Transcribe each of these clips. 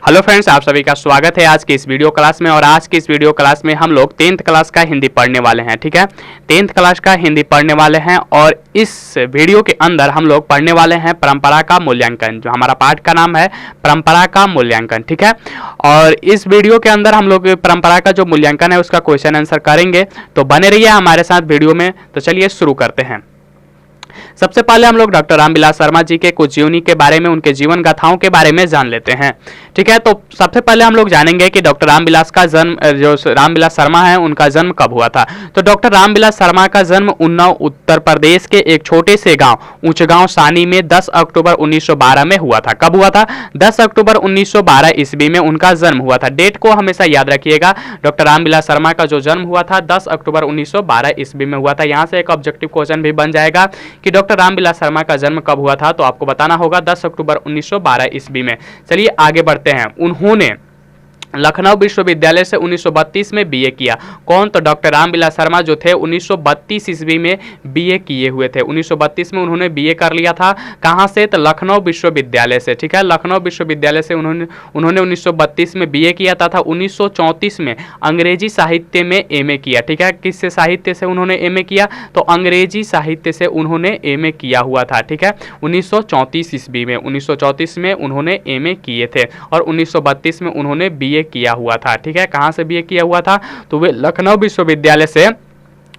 Hello friends, आप सभी का स्वागत है आज की इस वीडियो क्लास में। और आज की इस वीडियो क्लास में हम लोग 10th क्लास का हिंदी पढ़ने वाले हैं। ठीक है, 10th क्लास का हिंदी पढ़ने वाले हैं और इस वीडियो के अंदर हम लोग पढ़ने वाले हैं परंपरा का मूल्यांकन। जो हमारा पाठ का नाम है परंपरा का मूल्यांकन। ठीक है, और इस वीडियो के अंदर हम लोग परंपरा का जो मूल्यांकन है उसका क्वेश्चन आंसर करेंगे, तो बने रहिए हमारे साथ वीडियो में। तो चलिए शुरू करते हैं। सबसे पहले हम लोग डॉक्टर रामविलास शर्मा जी के कुछ जीवनी के बारे में, उनके जीवन गाथाओं के बारे में जान लेते हैं। ठीक है, तो सबसे पहले हम लोग जानेंगे कि डॉक्टर रामविलास का जन्म, जो रामविलास शर्मा है, उनका जन्म कब हुआ था। तो डॉक्टर रामविलास शर्मा का जन्म उन्नाव उत्तर प्रदेश के एक छोटे से गांव ऊंचगांव सानी में 10 अक्टूबर 1912 में हुआ था। कब हुआ था? 10 अक्टूबर 1912 ईस्वी में उनका जन्म हुआ था। डेट को हमेशा याद रखिएगा। डॉक्टर रामविलास शर्मा का जो जन्म हुआ था 10 अक्टूबर 1912 ईस्वी में हुआ था। यहां से एक ऑब्जेक्टिव क्वेश्चन भी बन जाएगा कि डॉक्टर रामविलास शर्मा का जन्म कब हुआ था, तो आपको बताना होगा 10 अक्टूबर 1912 ईस्वी में। चलिए आगे बढ़ते हैं। उन्होंने लखनऊ विश्वविद्यालय से 1932 में बीए किया। कौन? तो डॉक्टर रामविलास शर्मा जो थे 1932 ईस्वी में बीए किए हुए थे। 1932 में उन्होंने बीए कर लिया था। कहाँ से? तो लखनऊ विश्वविद्यालय से। ठीक है, लखनऊ विश्वविद्यालय से उन्होंने 1932 में बीए किया था। 1934 में अंग्रेजी साहित्य में एमए किया। ठीक है, किससे साहित्य से उन्होंने एमए किया? तो अंग्रेजी साहित्य से उन्होंने एमए किया हुआ था। ठीक है, 1934 ईस्वी में, 1934 में उन्होंने एमए किए थे और 1932 में उन्होंने बीए किया हुआ था। ठीक है, कहां से बीए किया हुआ था? तो वे लखनऊ विश्वविद्यालय से,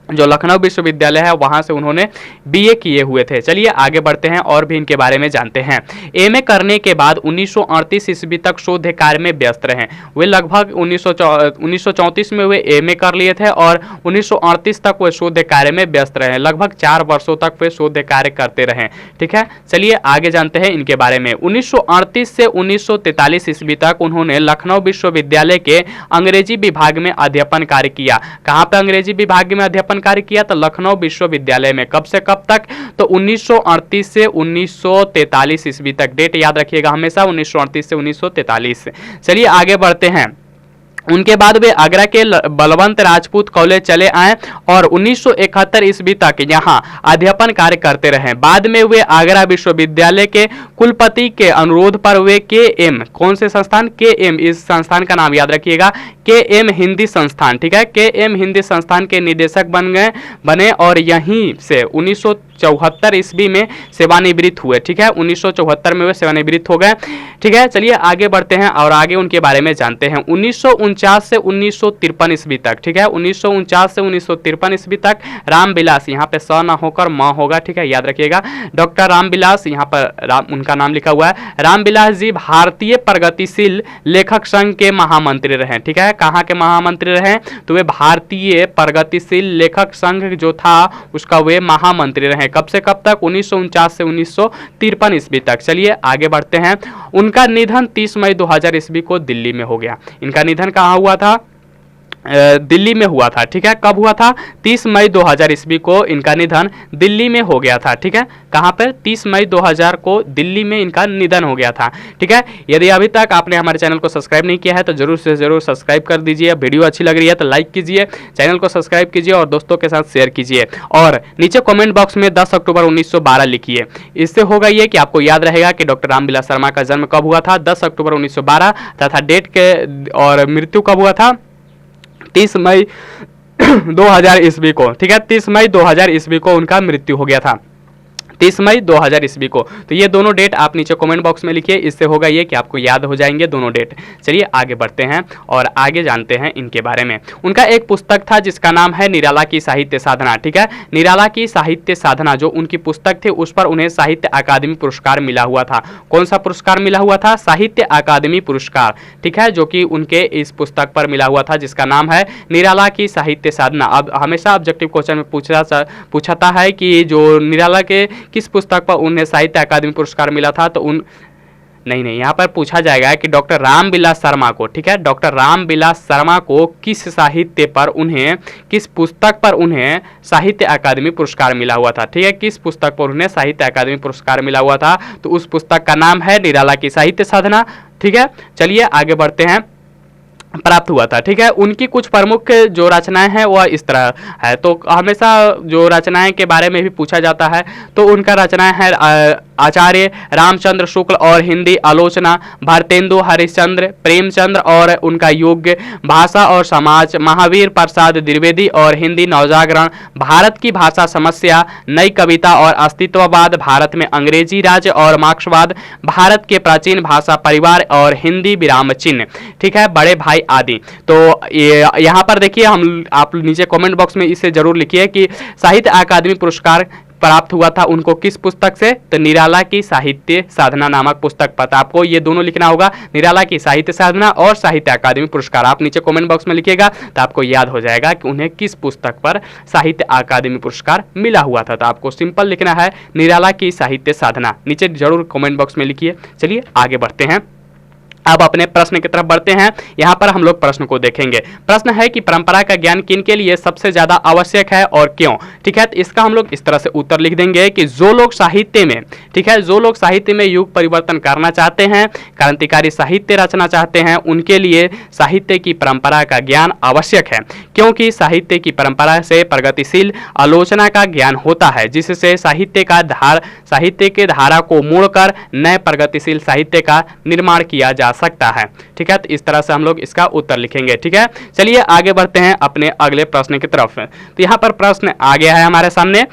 जो लखनऊ विश्वविद्यालय है वहां से उन्होंने बीए किए हुए थे। चलिए आगे बढ़ते हैं और भी इनके बारे में जानते हैं। एमए करने के बाद 1938 ईस्वी तक शोध कार्य में व्यस्त रहे। वे लगभग 1934 में वे एमए कर लिए थे और 1938 तक वे शोध कार्य में व्यस्त रहे। लगभग 4 वर्षों तक वे शोध कार्य करते रहे। ठीक है, चलिए आगे जानते हैं इनके बारे में। 1938 से 1943 ईस्वी तक उन्होंने लखनऊ विश्वविद्यालय के अंग्रेजी विभाग में अध्यापन कार्य किया। कहाँ पे अंग्रेजी विभाग में अध्यापन कार्य किया? तो लखनऊ विश्वविद्यालय में। कब से कब तक? तो 1938 से 1943 ईस्वी तक। डेट याद रखिएगा हमेशा, 1938 से 1943। चलिए आगे बढ़ते हैं। उनके बाद वे आगरा के बलवंत राजपूत कॉलेज चले आए और 1971 ईस्वी तक यहां अध्यापन कार्य करते रहे। बाद में वे आगरा विश्वविद्यालय के कुलपति के अनुरोध पर वे KM, कौन से संस्थान? KM, इस संस्थान का नाम याद रखिएगा, KM हिंदी संस्थान। ठीक है, KM हिंदी संस्थान के निदेशक बने और यहीं से 1974 ईस्वी में सेवानिवृत्त हुए। ठीक है, 1974 में वे सेवानिवृत्त हो गए। ठीक है, चलिए आगे बढ़ते हैं और आगे उनके बारे में जानते हैं। 1949 से 1953 ईस्वी तक। ठीक है, 1949 से 1953 ईस्वी तक रामविलास, यहाँ पे स ना होकर म होगा। ठीक है, याद रखिएगा। डॉक्टर रामविलास, यहाँ पर उनका नाम लिखा हुआ है। रामविलास जी भारतीय प्रगतिशील लेखक संघ के महामंत्री रहे। ठीक है, कहाँ के महामंत्री रहे? तो वे भारतीय प्रगतिशील लेखक संघ जो था उसका वे महामंत्री रहे। कब से कब तक? 1949 से 1953 ईस्वी तक। चलिए आगे बढ़ते हैं। उनका निधन 30 मई 2000 ईस्वी को दिल्ली में हो गया। इनका निधन कहाँ हुआ था? दिल्ली में हुआ था। ठीक है, कब हुआ था? 30 मई 2000 ईस्वी को इनका निधन दिल्ली में हो गया था। ठीक है, कहाँ पर? 30 मई 2000 को दिल्ली में इनका निधन हो गया था। ठीक है, यदि अभी तक आपने हमारे चैनल को सब्सक्राइब नहीं किया है तो जरूर से जरूर सब्सक्राइब कर दीजिए। वीडियो अच्छी लग रही है तो लाइक कीजिए, चैनल को सब्सक्राइब कीजिए और दोस्तों के साथ शेयर कीजिए। और नीचे कॉमेंट बॉक्स में 10 अक्टूबर 1912 लिखिए। इससे होगा ये कि आपको याद रहेगा कि डॉक्टर रामविलास शर्मा का जन्म कब हुआ था? 10 अक्टूबर 1912 तथा डेट के और मृत्यु कब हुआ था? 30 मई 2000 ईस्वी को। ठीक है, 30 मई 2000 ईस्वी को उनका मृत्यु हो गया था। 30 मई 2000 ईस्वी को। तो ये दोनों डेट आप नीचे कमेंट बॉक्स में लिखिए। इससे होगा ये कि आपको याद हो जाएंगे दोनों डेट। चलिए आगे बढ़ते हैं और आगे जानते हैं इनके बारे में। उनका एक पुस्तक था जिसका नाम है निराला की साहित्य साधना। ठीक है, निराला की साहित्य साधना जो उनकी पुस्तक थी उस पर उन्हें साहित्य अकादमी पुरस्कार मिला हुआ था। कौन सा पुरस्कार मिला हुआ था? साहित्य अकादमी पुरस्कार। ठीक है, जो कि उनके इस पुस्तक पर मिला हुआ था जिसका नाम है निराला की साहित्य साधना। अब हमेशा ऑब्जेक्टिव क्वेश्चन में पूछाता है कि जो निराला के किस पुस्तक पर उन्हें साहित्य अकादमी पुरस्कार मिला था, तो नहीं, यहाँ पर पूछा जाएगा कि डॉक्टर रामविलास शर्मा को, ठीक है, डॉक्टर रामविलास शर्मा को किस साहित्य पर उन्हें, किस पुस्तक पर उन्हें साहित्य अकादमी पुरस्कार मिला हुआ था। ठीक है, किस पुस्तक पर उन्हें साहित्य अकादमी पुरस्कार मिला हुआ था, तो उस पुस्तक का नाम है निराला की साहित्य साधना। ठीक है, चलिए आगे बढ़ते हैं। प्राप्त हुआ था। ठीक है, उनकी कुछ प्रमुख जो रचनाएं हैं वह इस तरह है। तो हमेशा जो रचनाएं के बारे में भी पूछा जाता है तो उनका रचनाएं है आचार्य रामचंद्र शुक्ल और हिंदी आलोचना भारतेंदु हरिश्चंद्र प्रेमचंद्र और उनका युग, भाषा और समाज महावीर प्रसाद द्विवेदी और हिंदी नवजागरण, भारत की भाषा समस्या, नई कविता और अस्तित्ववाद, भारत में अंग्रेजी राज्य और मार्क्सवाद, भारत के प्राचीन भाषा परिवार और हिंदी विराम चिन्ह, ठीक है, बड़े भाई आदि। तो यहाँ पर देखिए, हम आप नीचे कमेंट बॉक्स में इसे जरूर लिखिए कि साहित्य अकादमी पुरस्कार प्राप्त हुआ था उनको किस पुस्तक से, तो निराला की साहित्य साधना नामक पुस्तक पर। आपको ये दोनों लिखना होगा, निराला की साहित्य साधना और साहित्य अकादमी पुरस्कार। आप नीचे कमेंट बॉक्स में लिखिएगा तो आपको याद हो जाएगा कि उन्हें किस पुस्तक पर साहित्य अकादमी पुरस्कार मिला हुआ था। तो आपको सिंपल लिखना है निराला की साहित्य साधना, नीचे जरूर कमेंट बॉक्स में लिखिए। चलिए आगे बढ़ते हैं, अब अपने प्रश्न की तरफ बढ़ते हैं। यहाँ पर हम लोग प्रश्न को देखेंगे। प्रश्न है कि परंपरा का ज्ञान किन के लिए सबसे ज्यादा आवश्यक है और क्यों, ठीक है। तो इसका हम लोग इस तरह से उत्तर लिख देंगे कि जो लोग साहित्य में, ठीक है, जो लोग साहित्य में युग परिवर्तन करना चाहते हैं, क्रांतिकारी साहित्य रचना चाहते हैं, उनके लिए साहित्य की परंपरा का ज्ञान आवश्यक है, क्योंकि साहित्य की परंपरा से प्रगतिशील आलोचना का ज्ञान होता है, जिससे साहित्य के धारा को मोड़कर नए प्रगतिशील साहित्य का निर्माण किया जा सकता है, ठीक है। तो इस तरह से हम लोग इसका उत्तर लिखेंगे, ठीक है। चलिए आगे बढ़ते हैं अपने अगले प्रश्न की तरफ। तो यहाँ पर प्रश्न आ गया है हमारे सामने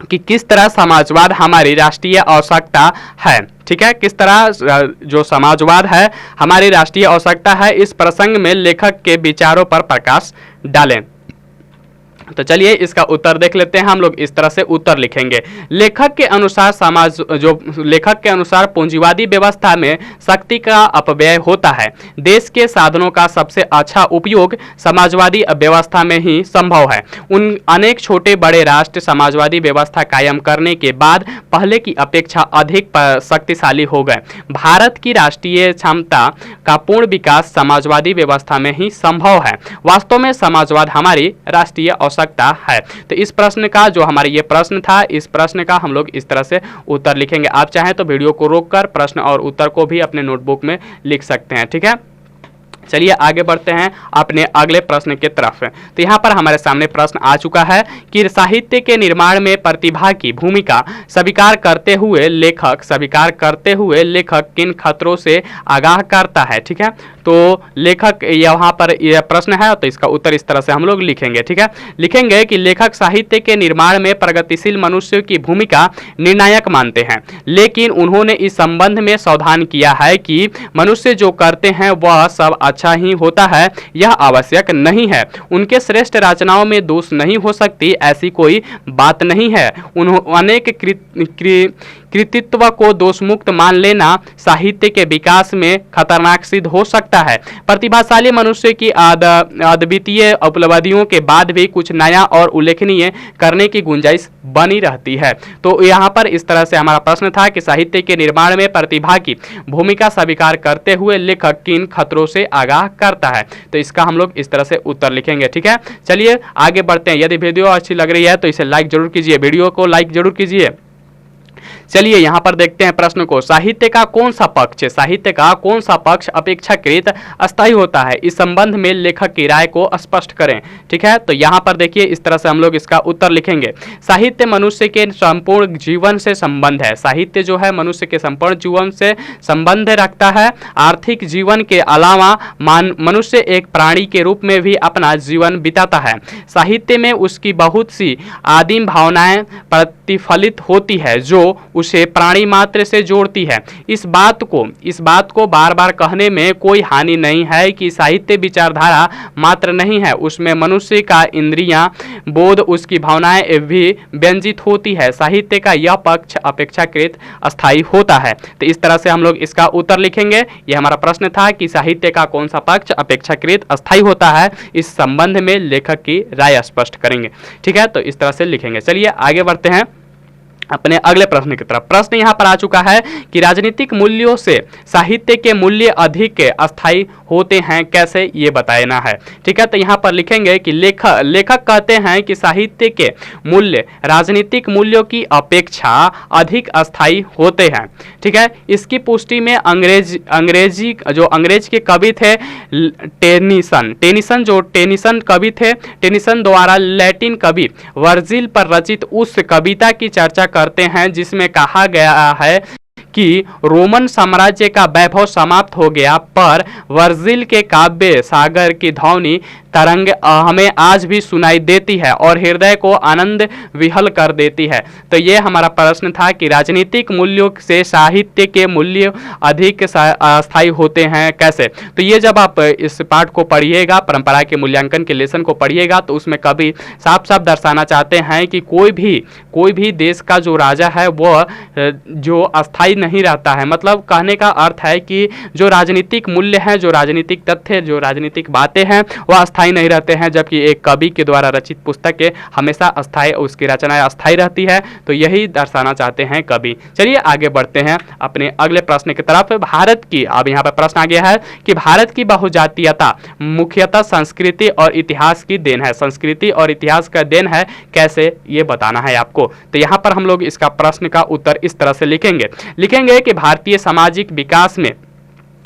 कि किस तरह समाजवाद हमारी राष्ट्रीय आवश्यकता है, ठीक है, किस तरह जो समाजवाद है हमारी राष्ट्रीय आवश्यकता है, इस प्रसंग में लेखक के विचारों पर प्रकाश डालें। तो चलिए इसका उत्तर देख लेते हैं। हम लोग इस तरह से उत्तर लिखेंगे, लेखक के अनुसार पूंजीवादी व्यवस्था में शक्ति का अपव्यय होता है। देश के साधनों का सबसे अच्छा उपयोग समाजवादी व्यवस्था में ही संभव है। उन अनेक छोटे बड़े राष्ट्र समाजवादी व्यवस्था कायम करने के बाद पहले की अपेक्षा अधिक शक्तिशाली हो गए। भारत की राष्ट्रीय क्षमता का पूर्ण विकास समाजवादी व्यवस्था में ही संभव है। वास्तव में समाजवाद हमारी राष्ट्रीय आवश्यकता है। तो इस प्रश्न का जो हमारे ये प्रश्न था, इस प्रश्न का हम लोग इस तरह से उत्तर लिखेंगे। आप चाहें तो वीडियो को रोककर प्रश्न और उत्तर को भी अपने नोटबुक में लिख सकते हैं, ठीक है। चलिए आगे बढ़ते हैं अपने अगले प्रश्न की तरफ। तो यहाँ पर हमारे सामने प्रश्न आ चुका है कि साहित्य के निर्माण में प्रतिभा की भूमिका स्वीकार करते हुए लेखक किन खतरों से आगाह करता है, ठीक है। तो लेखक यहाँ पर यह प्रश्न है, तो इसका उत्तर इस तरह से हम लोग लिखेंगे, ठीक है। लिखेंगे कि लेखक साहित्य के निर्माण में प्रगतिशील मनुष्य की भूमिका निर्णायक मानते हैं, लेकिन उन्होंने इस संबंध में सावधान किया है कि मनुष्य जो करते हैं वह सब अच्छा ही होता है, यह आवश्यक नहीं है। उनके श्रेष्ठ रचनाओं में दोष नहीं हो सकती, ऐसी कोई बात नहीं है। अनेक कृतित्व को दोषमुक्त मान लेना साहित्य के विकास में खतरनाक सिद्ध हो सकता है। प्रतिभाशाली मनुष्य की अद्वितीय उपलब्धियों के बाद भी कुछ नया और उल्लेखनीय करने की गुंजाइश बनी रहती है। तो यहाँ पर इस तरह से हमारा प्रश्न था कि साहित्य के निर्माण में प्रतिभा की भूमिका स्वीकार करते हुए लेखक किन खतरों से आगाह करता है। तो इसका हम लोग इस तरह से उत्तर लिखेंगे, ठीक है। चलिए आगे बढ़ते हैं। यदि वीडियो अच्छी लग रही है तो इसे लाइक जरूर कीजिए, वीडियो को लाइक जरूर कीजिए। चलिए यहाँ पर देखते हैं प्रश्न को, साहित्य का कौन सा पक्ष अपेक्षाकृत अस्थायी होता है, इस संबंध में लेखक की राय को स्पष्ट करें, ठीक है। तो यहाँ पर देखिए इस तरह से हम लोग इसका उत्तर लिखेंगे। साहित्य मनुष्य के संपूर्ण जीवन से संबंध है, साहित्य जो है मनुष्य के संपूर्ण जीवन से संबंध रखता है। आर्थिक जीवन के अलावा मनुष्य एक प्राणी के रूप में भी अपना जीवन बिताता है। साहित्य में उसकी बहुत सी आदिम भावनाएं प्रतिफलित होती है जो उसे प्राणी मात्र से जोड़ती है। इस बात को बार बार कहने में कोई हानि नहीं है कि साहित्य विचारधारा मात्र नहीं है, उसमें मनुष्य का इंद्रियां बोध, उसकी भावनाएं भी व्यंजित होती है। साहित्य का यह पक्ष अपेक्षाकृत अस्थायी होता है। तो इस तरह से हम लोग इसका उत्तर लिखेंगे। यह हमारा प्रश्न था कि साहित्य का कौन सा पक्ष अपेक्षाकृत अस्थायी होता है, इस संबंध में लेखक की राय स्पष्ट करेंगे, ठीक है। तो इस तरह से लिखेंगे। चलिए आगे बढ़ते हैं अपने अगले प्रश्न की तरफ। प्रश्न यहाँ पर आ चुका है कि राजनीतिक मूल्यों से साहित्य के मूल्य अधिक अस्थायी होते हैं, कैसे ये बताना है, ठीक है। तो यहाँ पर लिखेंगे कि लेखक कहते हैं कि साहित्य के मूल्य राजनीतिक मूल्यों की अपेक्षा अधिक अस्थायी होते हैं, ठीक है। इसकी पुष्टि में अंग्रेज के कवि थे टेनिसन द्वारा लैटिन कवि वर्जिल पर रचित उस कविता की चर्चा करते हैं जिसमें कहा गया है कि रोमन साम्राज्य का वैभव समाप्त हो गया, पर वर्जिल के काव्य सागर की ध्वनि तरंग हमें आज भी सुनाई देती है और हृदय को आनंद विहल कर देती है। तो ये हमारा प्रश्न था कि राजनीतिक मूल्यों से साहित्य के मूल्य अधिक अस्थायी होते हैं कैसे। तो ये जब आप इस पाठ को पढ़िएगा, परंपरा के मूल्यांकन के लेसन को पढ़िएगा, तो उसमें कभी साफ साफ दर्शाना चाहते हैं कि कोई भी देश का जो राजा है वह जो अस्थायी नहीं रहता है। मतलब कहने का अर्थ है कि जो राजनीतिक मूल्य हैं, जो राजनीतिक तथ्य, जो राजनीतिक बातें हैं वह अस्थायी नहीं रहते हैं, जबकि एक कवि के द्वारा रचित पुस्तकें हमेशा अस्थायी, उसकी रचनाएं अस्थायी रहती है। तो यही दर्शाना चाहते हैं कवि। चलिए आगे बढ़ते हैं अपने अगले प्रश्न की तरफ। भारत की, अब यहाँ पर प्रश्न आ गया है कि भारत की बहुजातीयता मुख्यतः संस्कृति और इतिहास की देन है। संस्कृति और इतिहास का देन है कैसे, ये बताना है आपको। तो यहाँ पर हम लोग इसका प्रश्न का उत्तर इस तरह से लिखेंगे कि भारतीय सामाजिक विकास में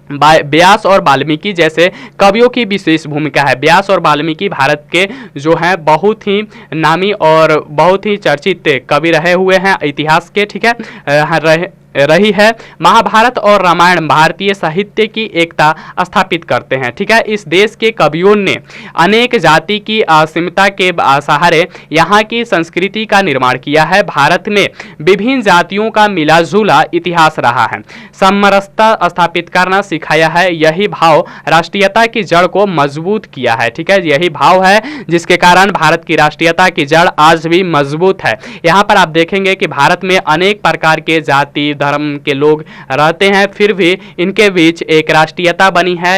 व्यास और वाल्मीकि जैसे कवियों की विशेष भूमिका है। व्यास और वाल्मीकि भारत के जो हैं बहुत ही नामी और बहुत ही चर्चित कवि रहे हुए हैं इतिहास के, ठीक है, रही है। महाभारत और रामायण भारतीय साहित्य की एकता स्थापित करते हैं, ठीक है। इस देश के कवियों ने अनेक जाति की असीमता के सहारे यहाँ की संस्कृति का निर्माण किया है। भारत में विभिन्न जातियों का मिलाजुला इतिहास रहा है, समरसता स्थापित करना सिखाया है। यही भाव राष्ट्रीयता की जड़ को मजबूत किया है, ठीक है। यही भाव है जिसके कारण भारत की राष्ट्रीयता की जड़ आज भी मजबूत है। यहाँ पर आप देखेंगे कि भारत में अनेक प्रकार के जाति धर्म के लोग रहते हैं, फिर भी इनके बीच एक राष्ट्रीयता बनी है,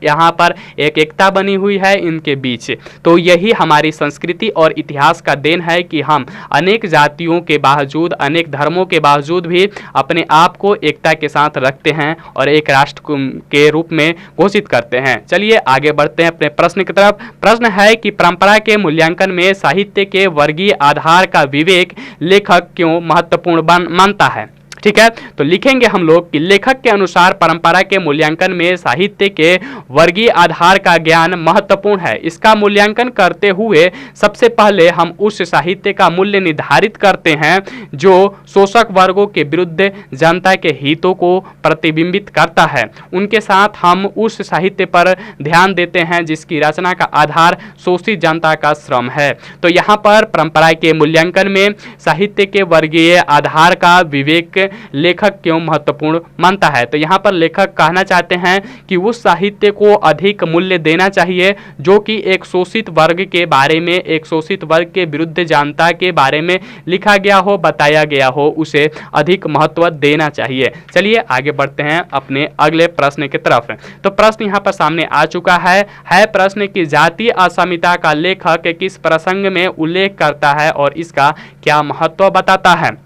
यहाँ पर एक एकता बनी हुई है इनके बीच। तो यही हमारी संस्कृति और इतिहास का देन है कि हम अनेक जातियों के बावजूद, अनेक धर्मों के बावजूद भी अपने आप को एकता के साथ रखते हैं और एक राष्ट्र के रूप में घोषित करते हैं। चलिए आगे बढ़ते हैं अपने प्रश्न की तरफ। प्रश्न है कि परंपरा के मूल्यांकन में साहित्य के वर्गीय आधार का विवेक लेखक क्यों महत्वपूर्ण मानता है, ठीक है। तो लिखेंगे हम लोग कि लेखक के अनुसार परंपरा के मूल्यांकन में साहित्य के वर्गीय आधार का ज्ञान महत्वपूर्ण है। इसका मूल्यांकन करते हुए सबसे पहले हम उस साहित्य का मूल्य निर्धारित करते हैं जो शोषक वर्गों के विरुद्ध जनता के हितों को प्रतिबिंबित करता है। उनके साथ हम उस साहित्य पर ध्यान देते हैं जिसकी रचना का आधार शोषित जनता का श्रम है। तो यहाँ पर परंपरा के मूल्यांकन में साहित्य के वर्गीय आधार का विवेक लेखक क्यों महत्वपूर्ण मानता है। तो यहाँ पर लेखक कहना चाहते हैं कि उस साहित्य को अधिक मूल्य देना चाहिए जो कि एक शोषित वर्ग के बारे में, एक शोषित वर्ग के विरुद्ध जनता के बारे में लिखा गया हो, बताया गया हो, उसे अधिक महत्व देना चाहिए। चलिए आगे बढ़ते हैं अपने अगले प्रश्न की तरफ। तो प्रश्न यहाँ पर सामने आ चुका है प्रश्न कि जातीय असमिता का लेखक किस प्रसंग में उल्लेख करता है और इसका क्या महत्व बताता है।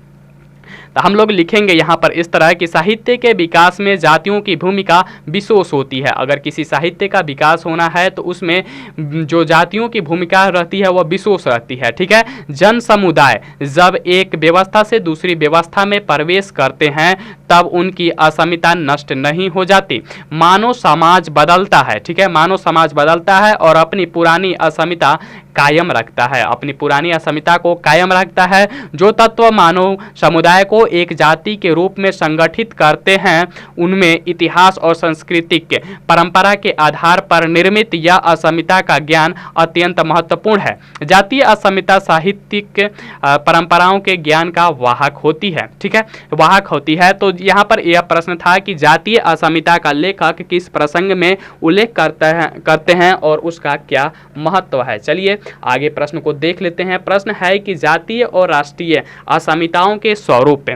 तो हम लोग लिखेंगे यहाँ पर इस तरह कि साहित्य के विकास में जातियों की भूमिका विशेष होती है। अगर किसी साहित्य का विकास होना है तो उसमें जो जातियों की भूमिका रहती है वह विशेष रहती है, ठीक है। जन समुदाय जब एक व्यवस्था से दूसरी व्यवस्था में प्रवेश करते हैं तब उनकी असमिता नष्ट नहीं हो जाती। मानव समाज बदलता है, ठीक है। मानव समाज बदलता है और अपनी पुरानी असमिता कायम रखता है, अपनी पुरानी असमिता को कायम रखता है। जो तत्व मानव समुदाय को एक जाति के रूप में संगठित करते हैं उनमें इतिहास और सांस्कृतिक परंपरा के आधार पर निर्मित यह असमिता का ज्ञान अत्यंत महत्वपूर्ण है। जातीय असमिता साहित्यिक परंपराओं के ज्ञान का वाहक होती है, ठीक है, वाहक होती है। तो यहाँ पर यह प्रश्न था कि जातीय असमिता का लेखक किस प्रसंग में उल्लेख करते हैं और उसका क्या महत्व है। चलिए आगे प्रश्न को देख लेते हैं। प्रश्न है कि जातीय और राष्ट्रीय असमिताओं के स्वरूप,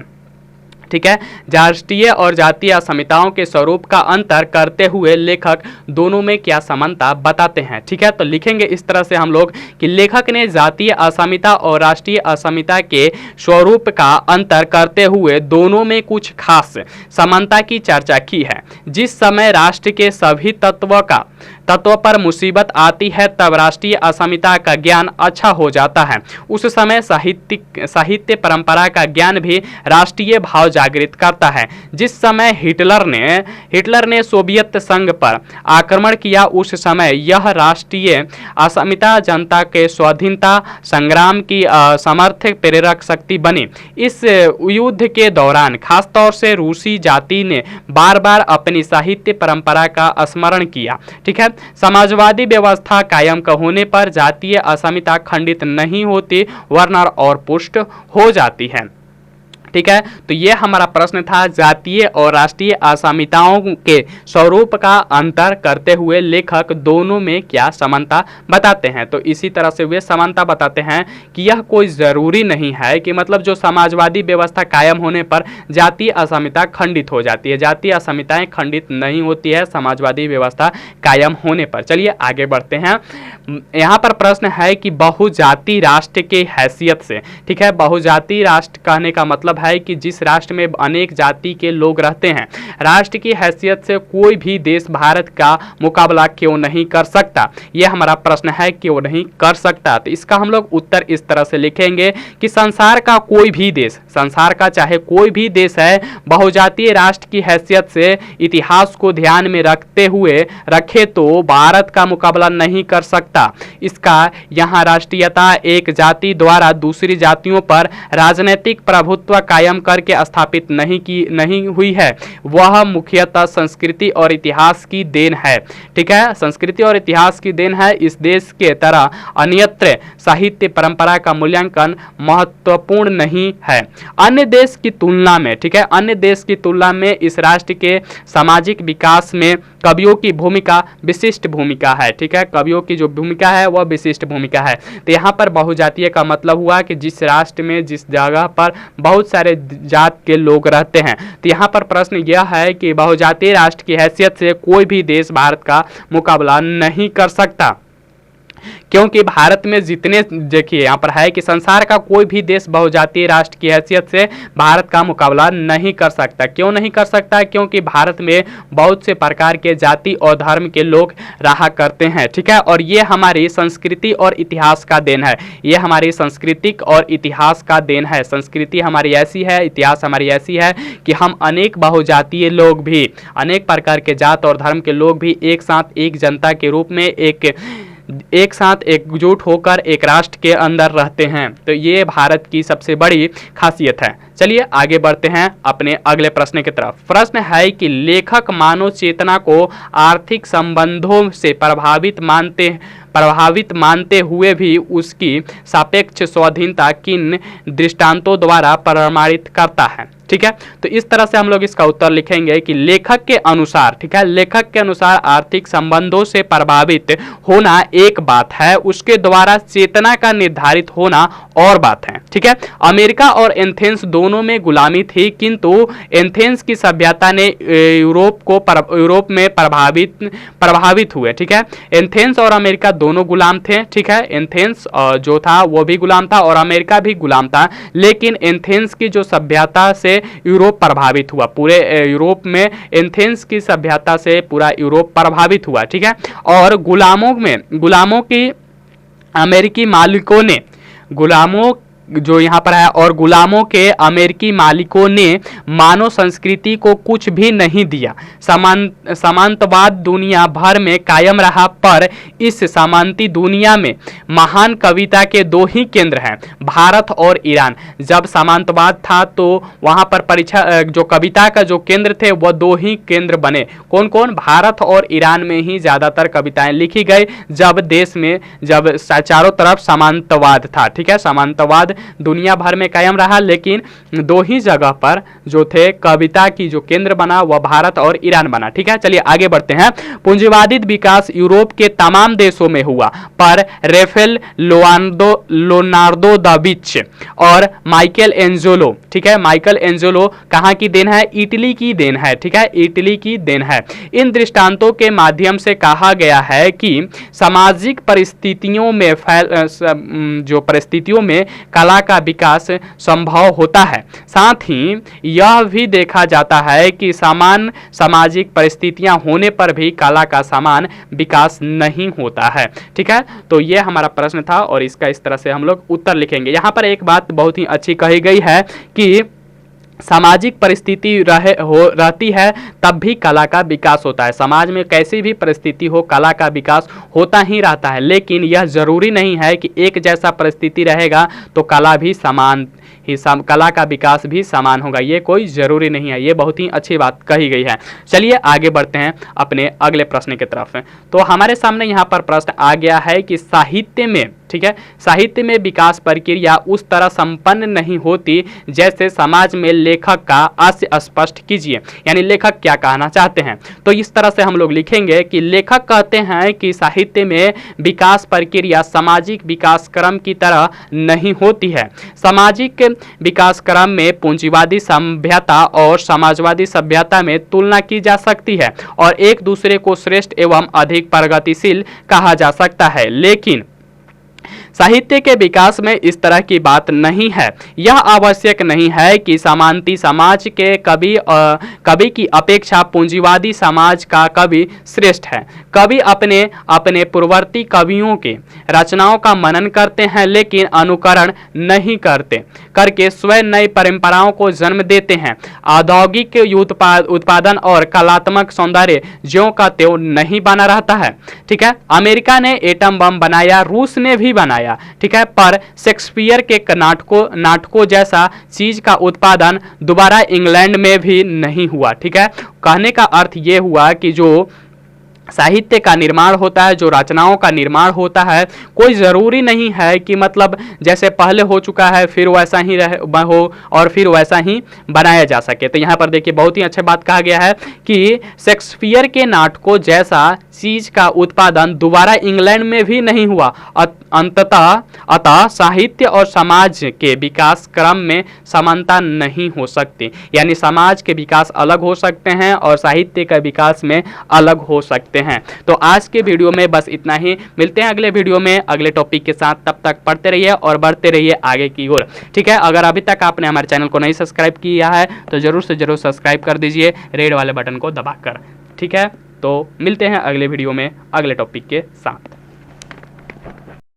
ठीक है, राष्ट्रीय और जातीय असमिताओं के स्वरूप का अंतर करते हुए लेखक दोनों में क्या समानता बताते हैं, ठीक है। तो लिखेंगे इस तरह से हम लोग कि लेखक ने जातीय असमिता और राष्ट्रीय असमिता के स्वरूप का अंतर करते हुए दोनों में कुछ खास समानता की चर्चा की है। जिस समय राष्ट्र के सभी तत्वों का तत्व पर मुसीबत आती है तब राष्ट्रीय अस्मिता का ज्ञान अच्छा हो जाता है। उस समय साहित्य परंपरा का ज्ञान भी राष्ट्रीय भाव जागृत करता है। जिस समय हिटलर ने सोवियत संघ पर आक्रमण किया, उस समय यह राष्ट्रीय अस्मिता जनता के स्वाधीनता संग्राम की समर्थक प्रेरक शक्ति बनी। इस युद्ध के दौरान खासतौर से रूसी जाति ने बार बार अपनी साहित्य परंपरा का स्मरण किया। ठीक है, समाजवादी व्यवस्था कायम होने पर जातीय अस्मिता खंडित नहीं होती वरना और पुष्ट हो जाती है। ठीक है, तो ये हमारा प्रश्न था, जातीय और राष्ट्रीय अस्मिताओं के स्वरूप का अंतर करते हुए लेखक दोनों में क्या समानता बताते हैं। तो इसी तरह से वे समानता बताते हैं कि यह कोई ज़रूरी नहीं है कि मतलब जो समाजवादी व्यवस्था कायम होने पर जातीय अस्मिता खंडित हो जाती है। जातीय अस्मिताएं खंडित नहीं होती है समाजवादी व्यवस्था कायम होने पर। चलिए आगे बढ़ते हैं। यहाँ पर प्रश्न है कि बहुजाति राष्ट्र के हैसियत से, ठीक है, बहुजाति राष्ट्र कहने का मतलब है कि जिस राष्ट्र में अनेक जाति के लोग रहते हैं, राष्ट्र की हैसियत से कोई भी देश भारत का मुकाबला क्यों नहीं कर सकता। यह हमारा प्रश्न है, क्यों नहीं कर सकता। तो इसका हम लोग उत्तर इस तरह से लिखेंगे कि संसार का कोई भी देश, संसार का चाहे कोई भी देश है, बहुजातीय राष्ट्र की हैसियत से इतिहास को ध्यान में रखते हुए रखे तो भारत का मुकाबला नहीं कर सकता। इसका यहाँ राष्ट्रीयता एक जाति द्वारा दूसरी जातियों पर राजनीतिक प्रभुत्व कायम करके स्थापित नहीं हुई है, वह मुख्यतः संस्कृति और इतिहास की देन है। ठीक है, संस्कृति और इतिहास की देन है। इस देश के तरह अन्यत्र साहित्य परंपरा का मूल्यांकन महत्वपूर्ण नहीं है। अन्य देश की तुलना में, ठीक है, अन्य देश की तुलना में इस राष्ट्र के सामाजिक विकास में कवियों की भूमिका विशिष्ट भूमिका है। ठीक है, कवियों की जो भूमिका है वह विशिष्ट भूमिका है। तो यहाँ पर बहुजातीय का मतलब हुआ कि जिस राष्ट्र में, जिस जगह पर बहुत सारे जात के लोग रहते हैं। तो यहाँ पर प्रश्न यह है कि बहुजातीय राष्ट्र की हैसियत से कोई भी देश भारत का मुकाबला नहीं कर सकता, क्योंकि भारत में जितने, देखिए यहाँ पर है कि संसार का कोई भी देश बहुजातीय राष्ट्र की हैसियत से भारत का मुकाबला नहीं कर सकता। क्यों नहीं कर सकता? क्योंकि भारत में बहुत से प्रकार के जाति और धर्म के लोग रहा करते हैं। ठीक है, और ये हमारी संस्कृति और इतिहास का देन है। ये हमारी सांस्कृतिक और इतिहास का देन है। संस्कृति हमारी ऐसी है, इतिहास हमारी ऐसी है कि हम अनेक बहुजातीय लोग भी, अनेक प्रकार के जात और धर्म के लोग भी एक साथ एक जनता के रूप में एक साथ एकजुट होकर एक राष्ट्र के अंदर रहते हैं। तो ये भारत की सबसे बड़ी खासियत है। चलिए आगे बढ़ते हैं अपने अगले प्रश्न की तरफ। प्रश्न है कि लेखक मानव चेतना को आर्थिक संबंधों से प्रभावित मानते हुए भी उसकी सापेक्ष स्वाधीनता किन दृष्टांतों द्वारा प्रमाणित करता है। ठीक है, तो इस तरह से हम लोग इसका उत्तर लिखेंगे कि लेखक के अनुसार, ठीक है, लेखक के अनुसार आर्थिक संबंधों से प्रभावित होना एक बात है, उसके द्वारा चेतना का निर्धारित होना और बात है। ठीक है, अमेरिका और एथेंस दोनों में गुलामी थी, किंतु एथेंस की सभ्यता ने यूरोप में प्रभावित हुए। ठीक है, एथेंस और अमेरिका दोनों गुलाम थे। ठीक है, एथेंस जो था वो भी गुलाम था और अमेरिका भी गुलाम था, लेकिन एथेंस की जो सभ्यता से यूरोप प्रभावित हुआ, पूरे यूरोप में एथेंस की सभ्यता से पूरा यूरोप प्रभावित हुआ। ठीक है, और गुलामों की अमेरिकी मालिकों ने, गुलामों जो यहाँ पर है, और गुलामों के अमेरिकी मालिकों ने मानव संस्कृति को कुछ भी नहीं दिया। सामंतवाद दुनिया भर में कायम रहा, पर इस सामंती दुनिया में महान कविता के दो ही केंद्र हैं, भारत और ईरान। जब सामंतवाद था तो वहाँ पर जो कविता का जो केंद्र थे वह दो ही केंद्र बने। कौन कौन? भारत और ईरान में ही ज़्यादातर कविताएं लिखी गई, जब देश में जब चारों तरफ सामंतवाद था। ठीक है, सामंतवाद दुनिया भर में कायम रहा, लेकिन दो ही जगह पर जो थे कविता की जो केंद्र बना वह भारत और ईरान बना। ठीक है, चलिए आगे बढ़ते हैं। पूंजीवादी विकास यूरोप के तमाम देशों में हुआ, पर रेफेल, लियोनार्दो दा विंची और माइकल एंजेलो, ठीक है, माइकल एंजेलो कहाँ की देन है? इटली की देन है। ठीक है, इटली की देन है। इन दृष्टांतों के माध्यम से कहा गया है कि सामाजिक परिस्थितियों में कला का विकास संभव होता है। साथ ही यह भी देखा जाता है कि समान सामाजिक परिस्थितियां होने पर भी कला का समान विकास नहीं होता है। ठीक है, तो ये हमारा प्रश्न था और इसका इस तरह से हम लोग उत्तर लिखेंगे। यहाँ पर एक बात बहुत ही अच्छी कही गई है कि सामाजिक परिस्थिति रहती है तब भी कला का विकास होता है। समाज में कैसी भी परिस्थिति हो कला का विकास होता ही रहता है, लेकिन यह जरूरी नहीं है कि एक जैसा परिस्थिति रहेगा तो कला भी समान कला का विकास भी समान होगा, ये कोई ज़रूरी नहीं है। ये बहुत ही अच्छी बात कही गई है। चलिए आगे बढ़ते हैं अपने अगले प्रश्न की तरफ। तो हमारे सामने यहाँ पर प्रश्न आ गया है कि साहित्य में, ठीक है, साहित्य में विकास प्रक्रिया उस तरह संपन्न नहीं होती जैसे समाज में लेखक का आशय स्पष्ट कीजिए। यानी लेखक क्या कहना चाहते हैं, तो इस तरह से हम लोग लिखेंगे कि लेखक कहते हैं कि साहित्य में विकास प्रक्रिया सामाजिक विकास क्रम की तरह नहीं होती है। सामाजिक विकास क्रम में पूंजीवादी सभ्यता और समाजवादी सभ्यता में तुलना की जा सकती है और एक दूसरे को श्रेष्ठ एवं अधिक प्रगतिशील कहा जा सकता है, लेकिन साहित्य के विकास में इस तरह की बात नहीं है। यह आवश्यक नहीं है कि सामंती समाज के कवि की अपेक्षा पूंजीवादी समाज का कवि श्रेष्ठ है। कवि अपने अपने पूर्ववर्ती कवियों के रचनाओं का मनन करते हैं लेकिन अनुकरण नहीं करके स्वयं नई परंपराओं को जन्म देते हैं। औद्योगिक उत्पादन और कलात्मक सौंदर्य ज्यों का त्यों नहीं बना रहता है। ठीक है, अमेरिका ने एटम बम बनाया, रूस ने भी बनाया, ठीक है, पर शेक्सपियर के नाटकों जैसा चीज का उत्पादन दोबारा इंग्लैंड में भी नहीं हुआ। ठीक है, कहने का अर्थ यह हुआ कि जो साहित्य का निर्माण होता है, जो रचनाओं का निर्माण होता है, कोई ज़रूरी नहीं है कि मतलब जैसे पहले हो चुका है फिर वैसा ही हो और फिर वैसा ही बनाया जा सके। तो यहाँ पर देखिए बहुत ही अच्छा बात कहा गया है कि शेक्सपियर के नाटकों जैसा चीज का उत्पादन दोबारा इंग्लैंड में भी नहीं हुआ। अतः साहित्य और समाज के विकास क्रम में समानता नहीं हो सकती। यानी समाज के विकास अलग हो सकते हैं और साहित्य का विकास में अलग हो सकते हैं। तो आज के वीडियो में बस इतना ही। मिलते हैं अगले वीडियो में अगले टॉपिक के साथ। तब तक पढ़ते रहिए और बढ़ते रहिए आगे की ओर। ठीक है, अगर अभी तक आपने हमारे चैनल को नहीं सब्सक्राइब किया है तो जरूर से जरूर सब्सक्राइब कर दीजिए रेड वाले बटन को दबाकर। ठीक है, तो मिलते हैं अगले वीडियो में अगले टॉपिक के साथ।